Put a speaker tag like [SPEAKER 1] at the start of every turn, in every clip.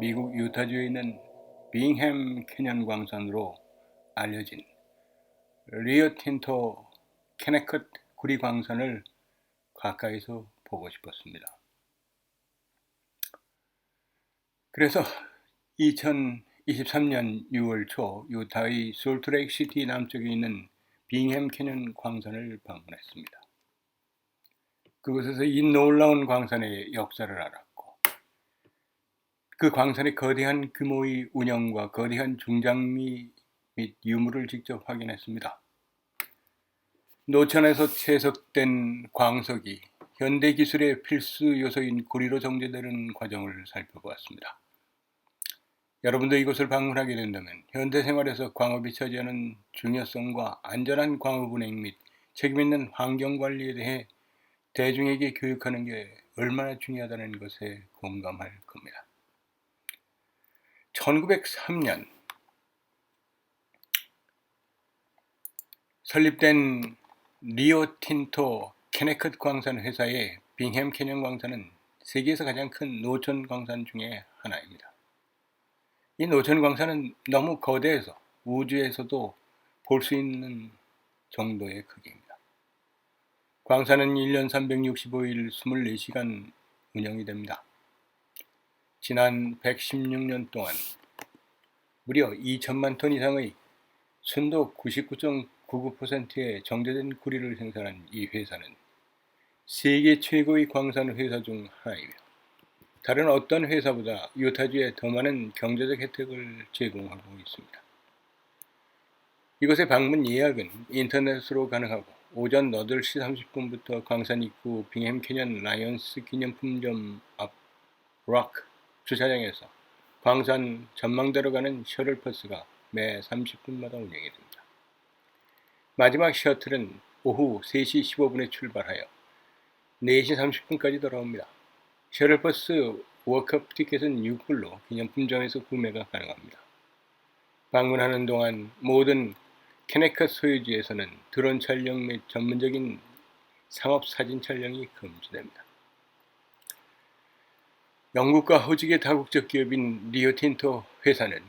[SPEAKER 1] 미국 유타주에 있는 빙햄 캐년 광산으로 알려진 리오틴토 캐네컷 구리 광산을 가까이서 보고 싶었습니다. 그래서 2023년 6월 초 유타의 솔트레이크 시티 남쪽에 있는 빙햄 캐년 광산을 방문했습니다. 그곳에서 이 놀라운 광산의 역사를 알았고 그 광산의 거대한 규모의 운영과 거대한 중장미 및 유물을 직접 확인했습니다. 노천에서 채석된 광석이 현대 기술의 필수 요소인 구리로 정제되는 과정을 살펴보았습니다. 여러분도 이곳을 방문하게 된다면 현대 생활에서 광업이 차지하는 중요성과 안전한 광업 운행 및 책임있는 환경 관리에 대해 대중에게 교육하는 게 얼마나 중요하다는 것에 공감할 겁니다. 1903년 설립된 리오틴토 캐네컷 광산 회사의 빙햄 캐년 광산은 세계에서 가장 큰 노천 광산 중에 하나입니다. 이 노천 광산은 너무 거대해서 우주에서도 볼 수 있는 정도의 크기입니다. 광산은 1년 365일 24시간 운영이 됩니다. 지난 116년 동안 무려 2천만 톤 이상의 순도 99.99%의 정제된 구리를 생산한 이 회사는 세계 최고의 광산 회사 중 하나이며 다른 어떤 회사보다 유타주에 더 많은 경제적 혜택을 제공하고 있습니다. 이곳의 방문 예약은 인터넷으로 가능하고 오전 8시 30분부터 광산 입구 빙햄 캐년 라이언스 기념품점 앞 록 주차장에서 광산 전망대로 가는 셔틀버스가 매 30분마다 운행이 됩니다. 마지막 셔틀은 오후 3시 15분에 출발하여 4시 30분까지 돌아옵니다. 셔틀버스 워크업 티켓은 6불로 기념품점에서 구매가 가능합니다. 방문하는 동안 모든 캐네컷 소유지에서는 드론 촬영 및 전문적인 상업 사진 촬영이 금지됩니다. 영국과 호주의 다국적 기업인 리오틴토 회사는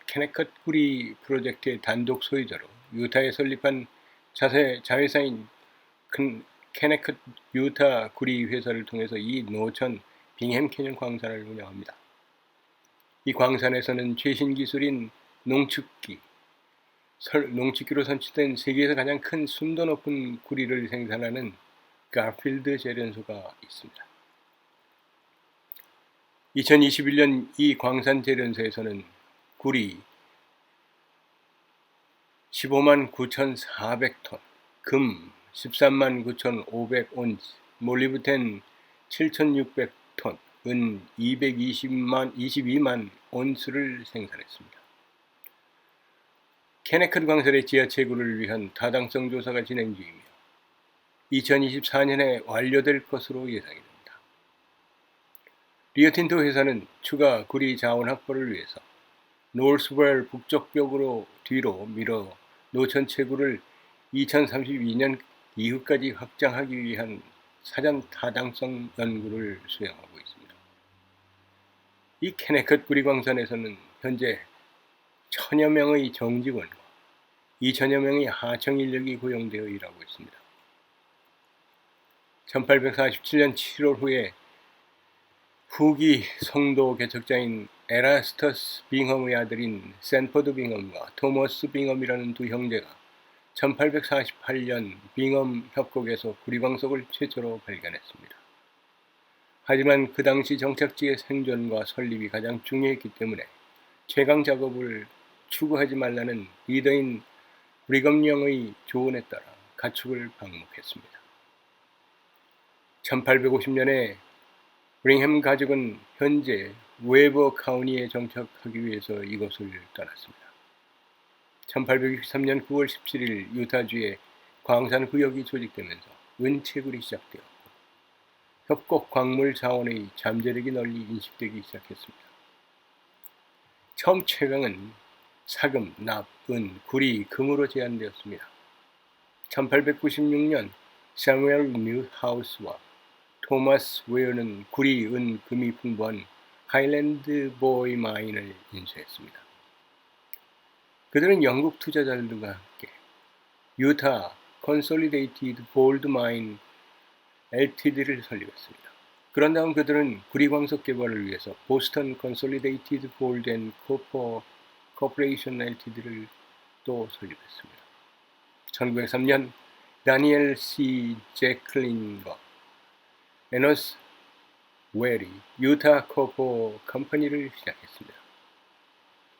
[SPEAKER 1] 캐네컷 구리 프로젝트의 단독 소유자로 유타에 설립한 자회사인 캐네컷 유타 구리 회사를 통해서 이 노천 빙햄 캐년 광산을 운영합니다. 이 광산에서는 최신 기술인 농축기로 선취된 세계에서 가장 큰 순도 높은 구리를 생산하는 가필드 재련소가 있습니다. 2021년 이 광산 재련소에서는 구리 15만 9,400톤, 금 13만 9,500온스, 몰리브덴 7,600톤, 은 22만 온스를 생산했습니다. 캐네컷 광산의 지하채굴을 위한 타당성 조사가 진행 중이며 2024년에 완료될 것으로 예상이 됩니다. 리오틴토 회사는 추가 구리 자원 확보를 위해서 노스웰 북쪽 벽으로 뒤로 밀어 노천 채굴을 2032년 이후까지 확장하기 위한 사전 타당성 연구를 수행하고 있습니다. 이 캐네컷 구리 광산에서는 현재 1000여 명의 정직원과 2000여 명의 하청 인력이 고용되어 일하고 있습니다. 1847년 7월 후에 후기 성도 개척자인 에라스터스 빙엄의 아들인 샌퍼드 빙엄과 토머스 빙엄이라는 두 형제가 1848년 빙엄 협곡에서 구리광석을 최초로 발견했습니다. 하지만 그 당시 정착지의 생존과 설립이 가장 중요했기 때문에 채광 작업을 추구하지 말라는 리더인 브리검령의 조언에 따라 가축을 방목했습니다. 1850년에 브링햄 가족은 현재 웨버 카운티에 정착하기 위해서 이곳을 떠났습니다. 1863년 9월 17일 유타주에 광산구역이 조직되면서 은채굴이 시작되었고 협곡 광물 자원의 잠재력이 널리 인식되기 시작했습니다. 처음 채광은 사금, 납, 은, 구리, 금으로 제한되었습니다. 1896년 사무엘 뉴하우스와 토마스 웨어는 구리, 은, 금이 풍부한 하일랜드 보이 마인을 인수했습니다. 그들은 영국 투자자들과 함께 유타 컨솔리데이티드 골드 마인 LTD를 설립했습니다. 그런 다음 그들은 구리광석 개발을 위해서 보스턴 컨솔리데이티드 골드 앤 코퍼레이션 LTD를 또 설립했습니다. 1903년 다니엘 C. 제클린과 에너스 웰이 유타 코퍼 컴퍼니를 시작했습니다.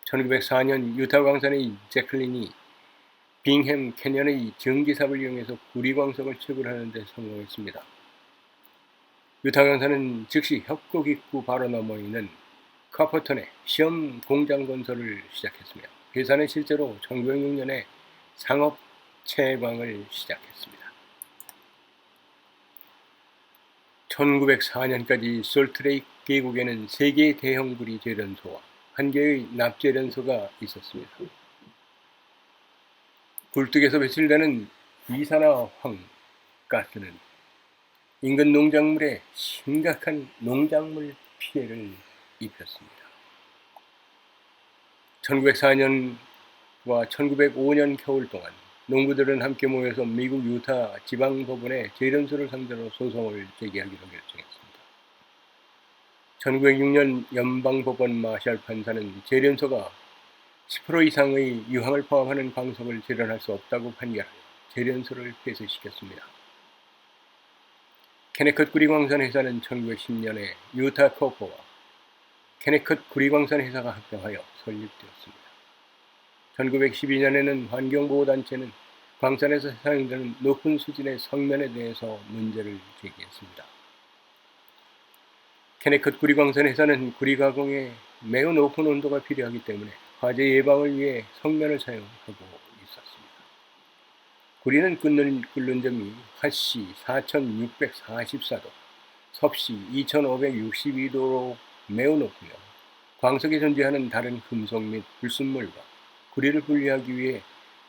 [SPEAKER 1] 1904년 유타 광산의 제클린이 빙햄 캐년의 증기삽을 이용해서 구리광석을 채굴하는 데 성공했습니다. 유타 광산은 즉시 협곡 입구 바로 너머 있는 카퍼턴에 시험 공장 건설을 시작했으며 회사는 실제로 1906년에 상업 채광을 시작했습니다. 1904년까지 솔트레이크 계곡에는 3개의 대형 구리 재련소와 1개의 납재련소가 있었습니다. 굴뚝에서 배출되는 이산화황 가스는 인근 농작물에 심각한 농작물 피해를 입혔습니다. 1904년과 1905년 겨울 동안 농부들은 함께 모여서 미국 유타 지방법원에 재련소를 상대로 소송을 제기하기로 결정했습니다. 1906년 연방법원 마샬 판사는 재련소가 10% 이상의 유황을 포함하는 광석을 재련할 수 없다고 판결하여 재련소를 폐쇄시켰습니다. 캐네컷 구리광산 회사는 1910년에 유타 코퍼와 캐네컷 구리광산 회사가 합병하여 설립되었습니다. 1912년에는 환경보호단체는 광산에서 사용되는 높은 수준의 성면에 대해서 문제를 제기했습니다. 캐네컷 구리광산 회사는 구리 가공에 매우 높은 온도가 필요하기 때문에 화재 예방을 위해 성면을 사용하고 있었습니다. 구리는 끓는 점이 화씨 4644도, 섭씨 2562도로 매우 높으며 광석에 존재하는 다른 금속 및 불순물과 구리를 분리하기 위해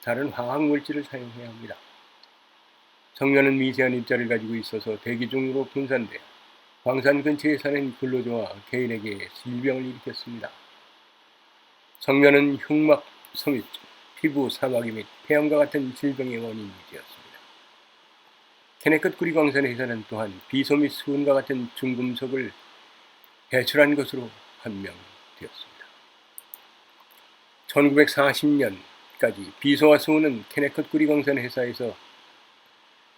[SPEAKER 1] 다른 화학물질을 사용해야 합니다. 성면은 미세한 입자를 가지고 있어서 대기 중으로 분산되어 광산 근처에 사는 근로자와 개인에게 질병을 일으켰습니다. 성면은 흉막 성유증, 피부 사마귀 및 폐암과 같은 질병의 원인이 되었습니다. 캐네컷 구리광산 회사는 또한 비소 및 수은과 같은 중금속을 배출한 것으로 판명되었습니다. 1940년까지 비소와 수은은 캐네컷 구리광산 회사에서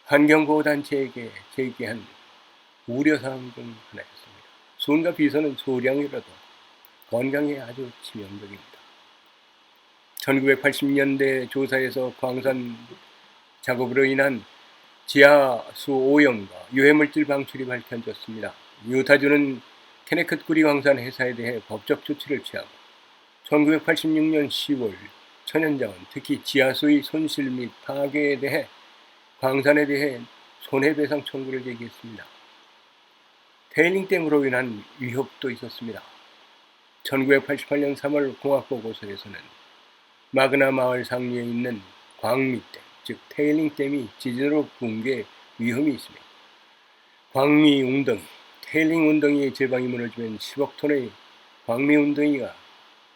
[SPEAKER 1] 환경보호단체에게 제기한 우려사항 중 하나였습니다. 수은과 비소는 소량이라도 건강에 아주 치명적입니다. 1980년대 조사에서 광산 작업으로 인한 지하수 오염과 유해물질 방출이 밝혀졌습니다. 유타주는 캐네컷 구리광산 회사에 대해 법적 조치를 취하고 1986년 10월 천연자원, 특히 지하수의 손실 및 파괴에 대해 광산에 대해 손해배상 청구를 제기했습니다. 테일링댐으로 인한 위협도 있었습니다. 1988년 3월 공학보고서에서는 마그나 마을 상류에 있는 광미댐, 즉 테일링댐이 지진으로 붕괴 위험이 있으며 광미 웅덩이, 테일링 웅덩이의 제방이 무너지면 10억 톤의 광미 웅덩이가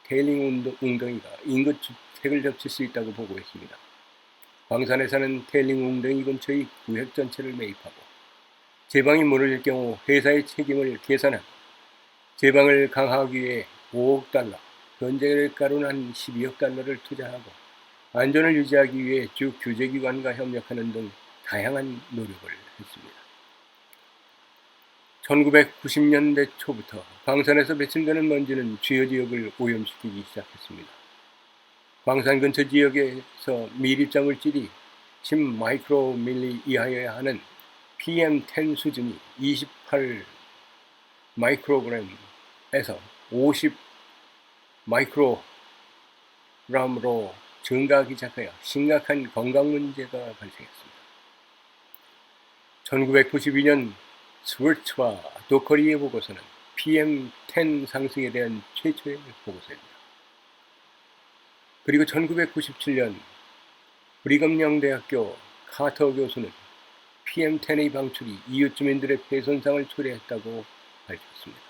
[SPEAKER 1] 테일링 웅덩이가 인근 주택을 덮칠 수 있다고 보고했습니다. 광산회사는 테일링 웅덩이 근처의 구역 전체를 매입하고 제방이 무너질 경우 회사의 책임을 계산하고 제방을 강화하기 위해 5억 달러, 현재가로는 한 12억 달러를 투자하고 안전을 유지하기 위해 주 규제기관과 협력하는 등 다양한 노력을 했습니다. 1990년대 초부터 광산에서 배출되는 먼지는 주요 지역을 오염시키기 시작했습니다. 광산 근처 지역에서 미립자 물질이 10 마이크로밀리 이하여야 하는 PM10 수준이 28 마이크로그램에서 50 마이크로그램으로 증가하기 시작하여 심각한 건강 문제가 발생했습니다. 1992년 스월츠와 도커리의 보고서는 PM10 상승에 대한 최초의 보고서입니다. 그리고 1997년 브리검영대학교 카터 교수는 PM10의 방출이 이웃 주민들의 폐 손상을 초래했다고 밝혔습니다.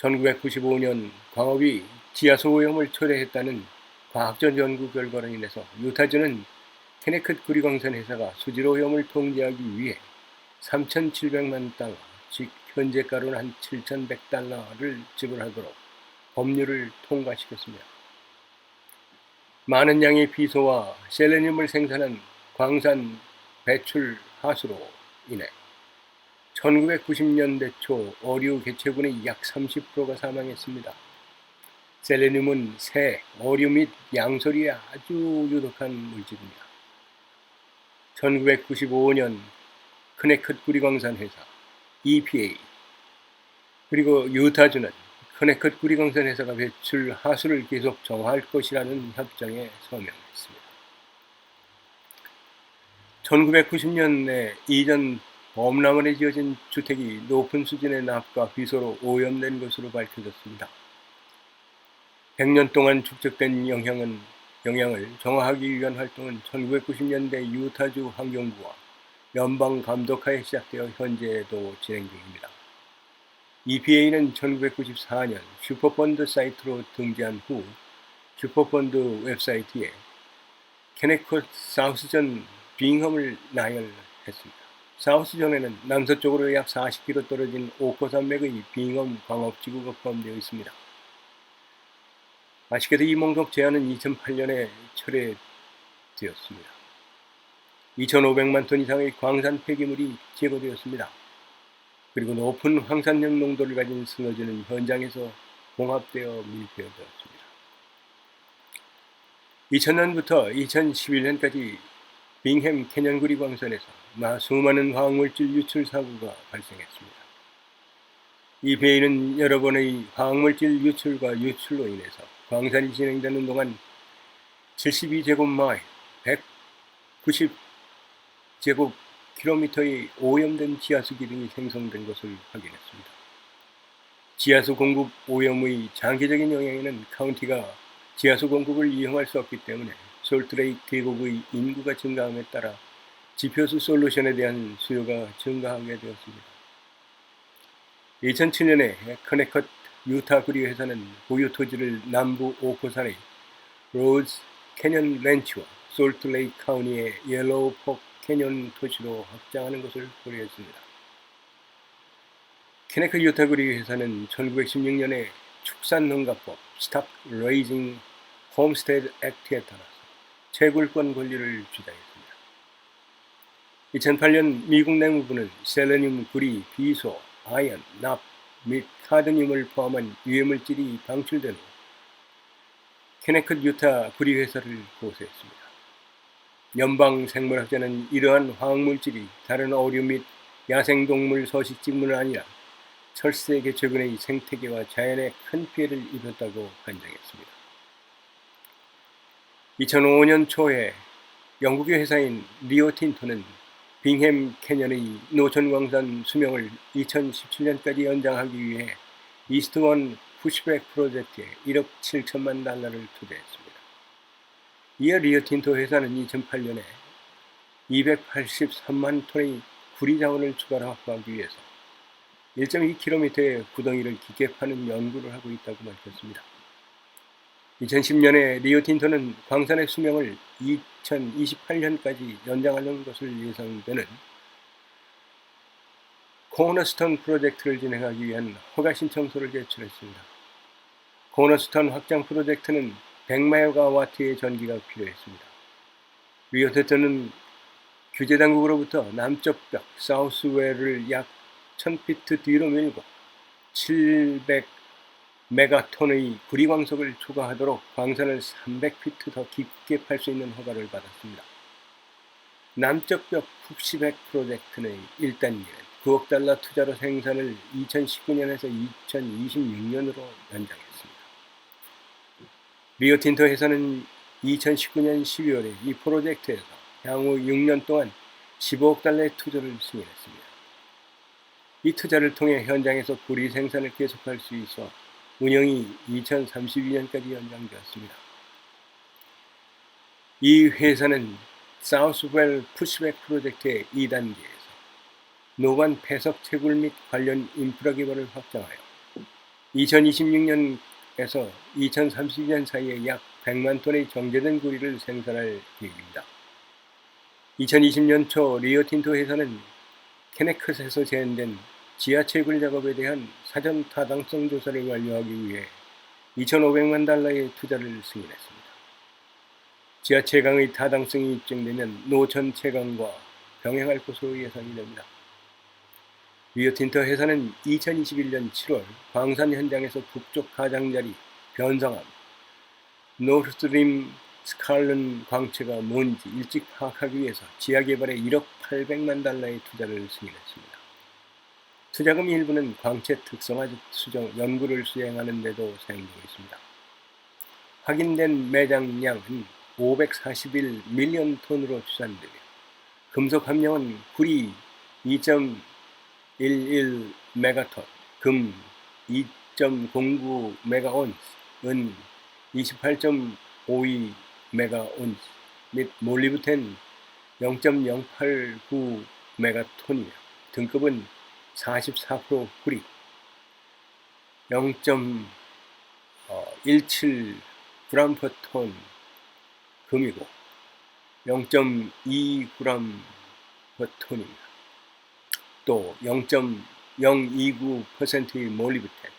[SPEAKER 1] 1995년 광업이 지하수 오염을 초래했다는 과학적 연구 결과로 인해서 유타주는 케네컷 구리광산 회사가 수질 오염을 통제하기 위해 3,700만 달러, 즉 현재가로는 한 7,100달러를 지불하도록 법률을 통과시켰습니다. 많은 양의 비소와 셀레늄을 생산한 광산 배출 하수로 인해 1990년대 초 어류 개체군의 약 30%가 사망했습니다. 셀레늄은 새, 어류 및 양서류에 아주 유독한 물질입니다. 1995년 커네컷 구리광산 회사 EPA 그리고 유타주는 커네컷 구리광산 회사가 배출 하수를 계속 정화할 것이라는 협정에 서명했습니다. 1990년에 이전 범람원에 지어진 주택이 높은 수준의 납과 비소로 오염된 것으로 밝혀졌습니다. 100년 동안 축적된 영향을 정화하기 위한 활동은 1990년대 유타주 환경부와 연방감독하에 시작되어 현재도 진행 중입니다. EPA는 1994년 슈퍼펀드 사이트로 등재한 후 슈퍼펀드 웹사이트에 케네컷 사우스전 빙엄을 나열했습니다. 사우스전에는 남서쪽으로 약 40km 떨어진 오코 산맥의 빙엄 광업지구가 포함되어 있습니다. 아쉽게도 이 목록 제한은 2008년에 철회되었습니다. 2,500만 톤 이상의 광산 폐기물이 제거되었습니다. 그리고 높은 황산염 농도를 가진 스너지는 현장에서 봉합되어 밀폐되었습니다. 2000년부터 2011년까지 빙햄 캐년 구리광산에서 수많은 화학물질 유출 사고가 발생했습니다. 이 배는 여러 번의 화학물질 유출과 유출로 인해서 광산이 진행되는 동안 72제곱마일, 190제곱킬로미터의 오염된 지하수 기둥이 생성된 것을 확인했습니다. 지하수 공급 오염의 장기적인 영향에는 카운티가 지하수 공급을 이용할 수 없기 때문에 솔트레이크 계곡의 인구가 증가함에 따라 지표수 솔루션에 대한 수요가 증가하게 되었습니다. 2007년에 커네컷 유타 구리 회사는 보유 토지를 남부 오코산의 로즈 캐년 렌치와 솔트레이크 카운티의 옐로우 폭 캐년 토지로 확장하는 것을 고려했습니다. 커네컷 유타 구리 회사는 1916년에 축산농가법 스탑 레이징 홈스테드 액트에 따라서 채굴권 권리를 주장했습니다. 2008년 미국 내무부는 셀레늄, 구리, 비소, 아연, 납 및 카드뮴을 포함한 유해물질이 방출된 후 커네컷 유타 구리 회사를 고소했습니다. 연방 생물학자는 이러한 화학물질이 다른 어류 및 야생동물 서식지뿐만 아니라 철새 개체군의 생태계와 자연에 큰 피해를 입혔다고 판정했습니다. 2005년 초에 영국의 회사인 리오틴토는 빙햄 캐년의 노천광산 수명을 2017년까지 연장하기 위해 이스트원 푸시백 프로젝트에 1억 7천만 달러를 투자했습니다. 이어 리오틴토 회사는 2008년에 283만 톤의 구리 자원을 추가로 확보하기 위해서 1.2km의 구덩이를 깊게 파는 연구를 하고 있다고 밝혔습니다. 2010년에 리오틴토는 광산의 수명을 2028년까지 연장하는 것을 예상되는 코너스톤 프로젝트를 진행하기 위한 허가 신청서를 제출했습니다. 코너스톤 확장 프로젝트는 100메가와트의 전기가 필요했습니다. 리오틴토는 규제당국으로부터 남쪽 벽 사우스웨어를 약 1000피트 뒤로 밀고 700메가톤의 구리광석을 초과하도록 광산을 300피트 더 깊게 팔 수 있는 허가를 받았습니다. 남쪽 벽 푸시백 프로젝트의 1단계는 9억 달러 투자로 생산을 2019년에서 2026년으로 연장했습니다. 리오틴토 회사는 2019년 12월에 이 프로젝트에서 향후 6년 동안 15억 달러의 투자를 승인했습니다. 이 투자를 통해 현장에서 구리 생산을 계속할 수 있어 운영이 2032년까지 연장되었습니다. 이 회사는 사우스웰 푸시백 프로젝트의 2단계에서 노관 폐석 채굴 및 관련 인프라 기반을 확장하여 2026년에서 2030년 사이에 약 100만 톤의 정제된 구리를 생산할 계획입니다. 2020년 초 리오틴토 회사는 캐네컷에서 제안된 지하채굴 작업에 대한 사전 타당성 조사를 완료하기 위해 2,500만 달러의 투자를 승인했습니다. 지하채광의 타당성이 입증되면 노천 채광과 병행할 것으로 예상이 됩니다. 리오틴토 회사는 2021년 7월 광산 현장에서 북쪽 가장자리 변성암 노스트림 스칼른 광채가 뭔지 일찍 파악하기 위해서 지하 개발에 1억 800만 달러의 투자를 승인했습니다. 투자금 일부는 광채 특성화 수정 연구를 수행하는 데도 사용되고 있습니다. 확인된 매장량은 541 밀리언 톤으로 추산되며 금속 함량은 구리 2.11 메가톤, 금 2.09 메가온스, 은 28.52 메가온스 및 몰리브텐 0.089 메가톤이며 등급은 44% 구리, 0.17 그램 per 톤 금이고 0.2 그램 per 톤입니다. 또 0.029%의 몰리브텐.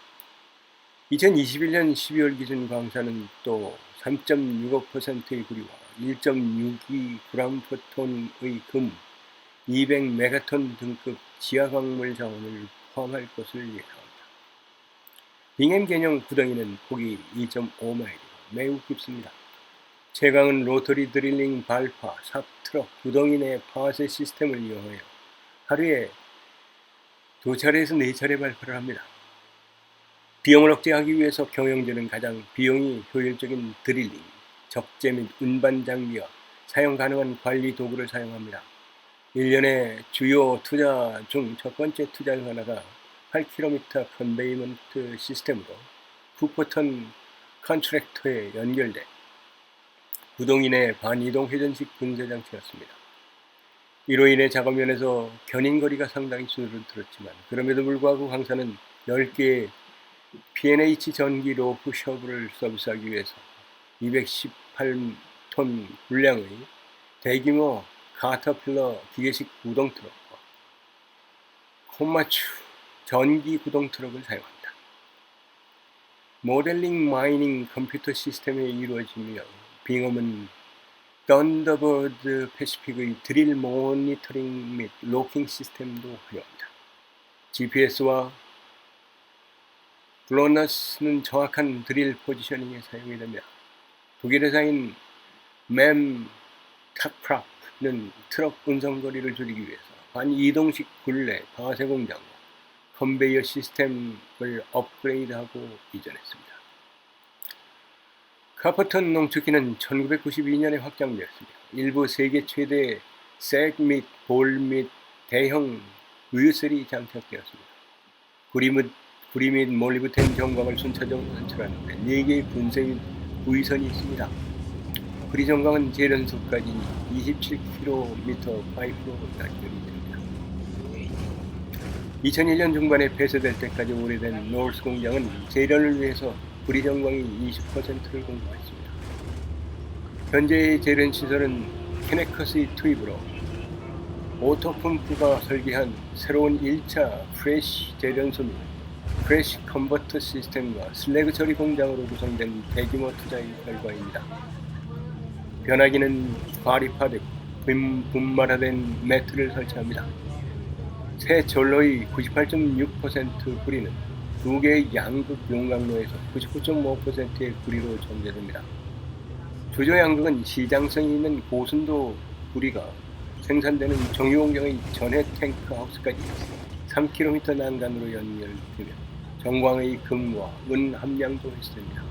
[SPEAKER 1] 2021년 12월 기준 광산은 또 3.65%의 구리와 1.62 그램 per 톤의 금, 200 메가톤 등급 지하광물 자원을 포함할 것을 예상합니다. 빙엠 개념 구덩이는 폭이 2.5마일이고 매우 깊습니다. 채광은 로터리 드릴링 발파, 삽, 트럭, 구덩이 내 파쇄 시스템을 이용하여 하루에 2차례에서 4차례 발파를 합니다. 비용을 억제하기 위해서 경영진은 가장 비용이 효율적인 드릴링, 적재 및 운반 장비와 사용 가능한 관리 도구를 사용합니다. 1년의 주요 투자 중 첫 번째 투자 중 하나가 8km 컨베이먼트 시스템으로 쿠퍼턴 컨트랙터에 연결된 구덩이 내 반이동 회전식 분쇄 장치였습니다. 이로 인해 작업면에서 견인거리가 상당히 줄어들었지만 그럼에도 불구하고 광산은 10개의 P&H 전기 로프 셔블을 서비스하기 위해서 218톤 분량의 대규모 카터필러 기계식 구동 트럭과 콤마추 전기 구동 트럭을 사용합니다. 모델링 마이닝 컴퓨터 시스템에 이루어지며 빙엄은 썬더버드 패시픽의 드릴 모니터링 및 로킹 시스템도 활용합니다. GPS와 블로너스는 정확한 드릴 포지셔닝에 사용이 됩니다. 독일 회사인 맴 탁프락는 트럭 운송거리를 줄이기 위해서 반이동식 굴레 파쇄 공장과 컨베이어 시스템을 업그레이드하고 이전했습니다. 카퍼턴 농축기는 1992년에 확장되었습니다. 일부 세계 최대의 색 및 볼 및 대형 우유셀이 장착되었습니다. 구리 및 몰리브텐 정광을 순차적으로 선출하는데 4개의 분쇄 및 구위선이 있습니다. 구리 정광은 재련소까지 27km 파이프로 연결이 됩니다. 2001년 중반에 폐쇄될 때까지 오래된 노스 공장은 재련을 위해서 구리 정광의 20%를 공급했습니다. 현재의 재련 시설은 캐네컷의 투입으로 오토펌프가 설계한 새로운 1차 프레쉬 재련소 및 프레쉬 컨버터 시스템과 슬래그 처리 공장으로 구성된 대규모 투자의 결과입니다. 변화기는 과립화되고 분말화된 매트를 설치합니다. 새 전로의 98.6% 구리는 2개의 양극 용광로에서 99.5%의 구리로 정제됩니다. 주조 양극은 시장성이 있는 고순도 구리가 생산되는 정유공장의 전해 탱크 하우스까지 3km 난간으로 연결되며 정광의 금과 은 함량도 획수됩니다.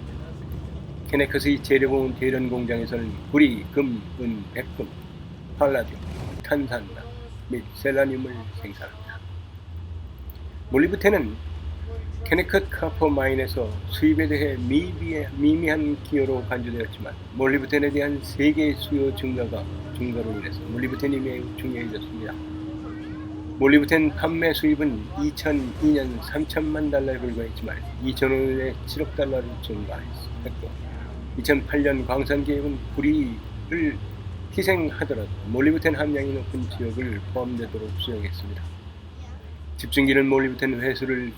[SPEAKER 1] 캐네컷의 재료공은 대련 공장에서는 구리, 금, 은, 백금, 팔라듐, 탄산나 및 셀라늄을 생산합니다. 몰리브텐은 캐네컷 카퍼 마인에서 수입에 대해 미미한 기여로 간주되었지만 몰리브텐에 대한 세계 수요 증가로 인해서 몰리브텐이 매우 중요해졌습니다. 몰리브덴 판매 수입은 2002년 3천만 달러에 불과했지만 2005년에 7억 달러로 증가했고 2008년 광산 개혁은 구리를 희생하더라도 몰리브덴 함량이 높은 지역을 포함되도록 수정했습니다. 집중기는 몰리브덴 회수를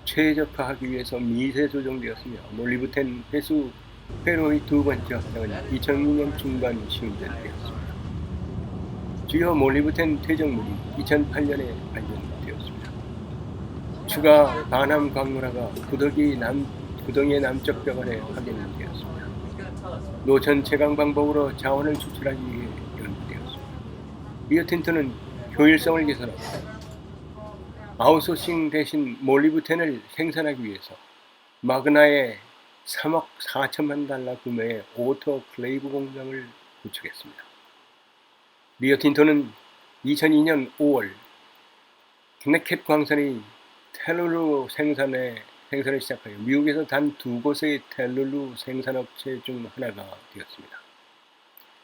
[SPEAKER 1] 최적화하기 위해서 미세 조정되었으며 몰리브덴 회로의 두 번째 확장은 2002년 중반 시행되었습니다. 주요 몰리브덴 퇴적물이 2008년에 발견되었습니다. 추가 반함 광물화가 구덩이의 남쪽 벽안에 확인되었습니다. 노천 채광 방법으로 자원을 추출하기 위해 연구되었습니다. 리오틴트는 효율성을 개선하고 아웃소싱 대신 몰리브덴을 생산하기 위해서 마그나의 3억 4천만 달러 구매의 오토클레이브 공장을 구축했습니다. 리오틴토는 2002년 5월 캐네켓 광산의 텔룰루 생산을 시작하여 미국에서 단 2곳의 텔룰루 생산업체 중 하나가 되었습니다.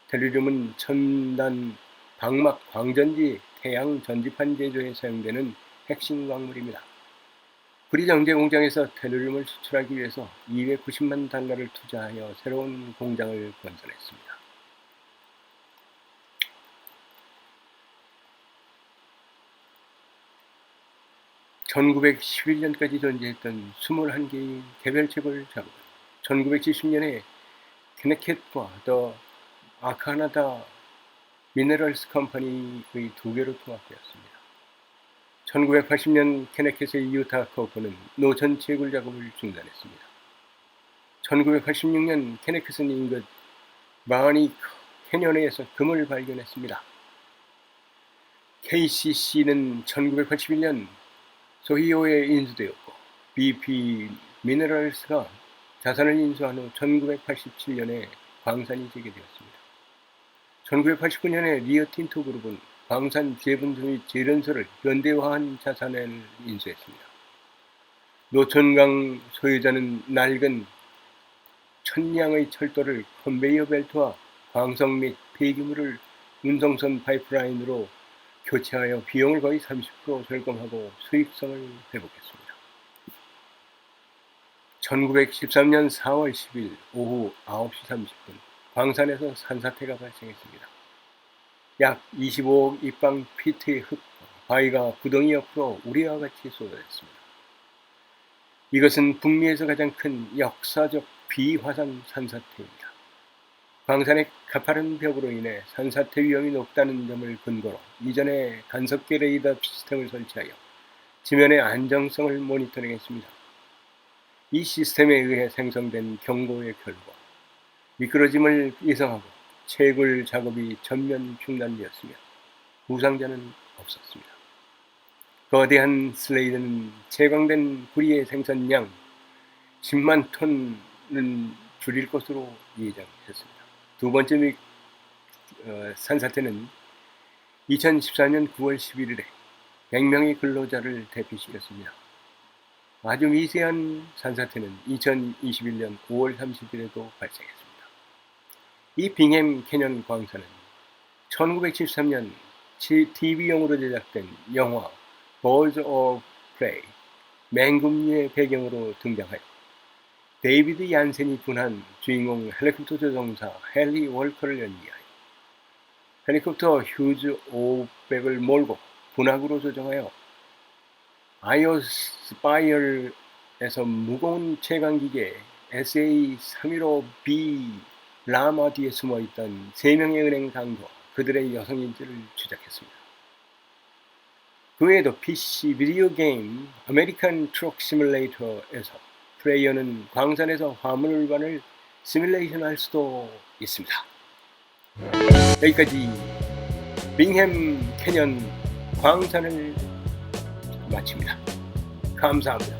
[SPEAKER 1] 텔루륨은 첨단 방막 광전지 태양 전지판 제조에 사용되는 핵심 광물입니다. 구리 정제 공장에서 텔루륨을 수출하기 위해서 290만 달러를 투자하여 새로운 공장을 건설했습니다. (1911년까지) 존재했던 21개의 개별 채굴 작업은 1970년에 캐네켓과 더 아카나다 미네럴스 컴퍼니의 2개로 통합되었습니다. 1980년 캐네켓의 유타 코퍼는 노천 채굴 작업을 중단했습니다. 1986년 캐네켓은 인근 바니 캐년에서 금을 발견했습니다. KCC는 1981년 소히오에 인수되었고 BP 미네럴스가 자산을 인수한 후 1987년에 광산이 재개되었습니다. 1989년에 리오틴토 그룹은 광산 재분수 및 재련소를 현대화한 자산을 인수했습니다. 노천강 소유자는 낡은 천량의 철도를 컨베이어 벨트와 광석 및 폐기물을 운송선 파이프라인으로 교체하여 비용을 거의 30% 절감하고 수익성을 회복했습니다. 1913년 4월 10일 오후 9시 30분 광산에서 산사태가 발생했습니다. 약 25억 입방 피트의 흙, 바위가 구덩이 옆으로 우리와 같이 쏟아졌습니다. 이것은 북미에서 가장 큰 역사적 비화산 산사태입니다. 광산의 가파른 벽으로 인해 산사태 위험이 높다는 점을 근거로 이전에 간섭계 레이더 시스템을 설치하여 지면의 안정성을 모니터링했습니다. 이 시스템에 의해 생성된 경고의 결과 미끄러짐을 예상하고 채굴 작업이 전면 중단되었으며 부상자는 없었습니다. 거대한 슬레이드는 채광된 구리의 생산량 10만 톤은 줄일 것으로 예상했습니다. 두 번째 산사태는 2014년 9월 11일에 100명의 근로자를 대피시켰습니다. 아주 미세한 산사태는 2021년 5월 30일에도 발생했습니다. 이 빙햄 캐년 광산은 1973년 TV용으로 제작된 영화 Birds of Prey, 맹금류의 배경으로 등장하여 데이비드 얀센이 분한 주인공 헬리콥터 조종사 헨리 월커를 연기하여 헬리콥터 휴즈 500을 몰고 분화구로 조정하여 아이오스파이어에서 무거운 채광기계 SA-315B 라마 뒤에 숨어있던 3명의 은행 강도와 그들의 여성인지를 추적했습니다. 그 외에도 PC 비디오 게임 아메리칸 트럭 시뮬레이터에서 플레이어는 광산에서 화물반을 시뮬레이션 할 수도 있습니다. 여기까지 빙햄 캐년 광산을 마칩니다. 감사합니다.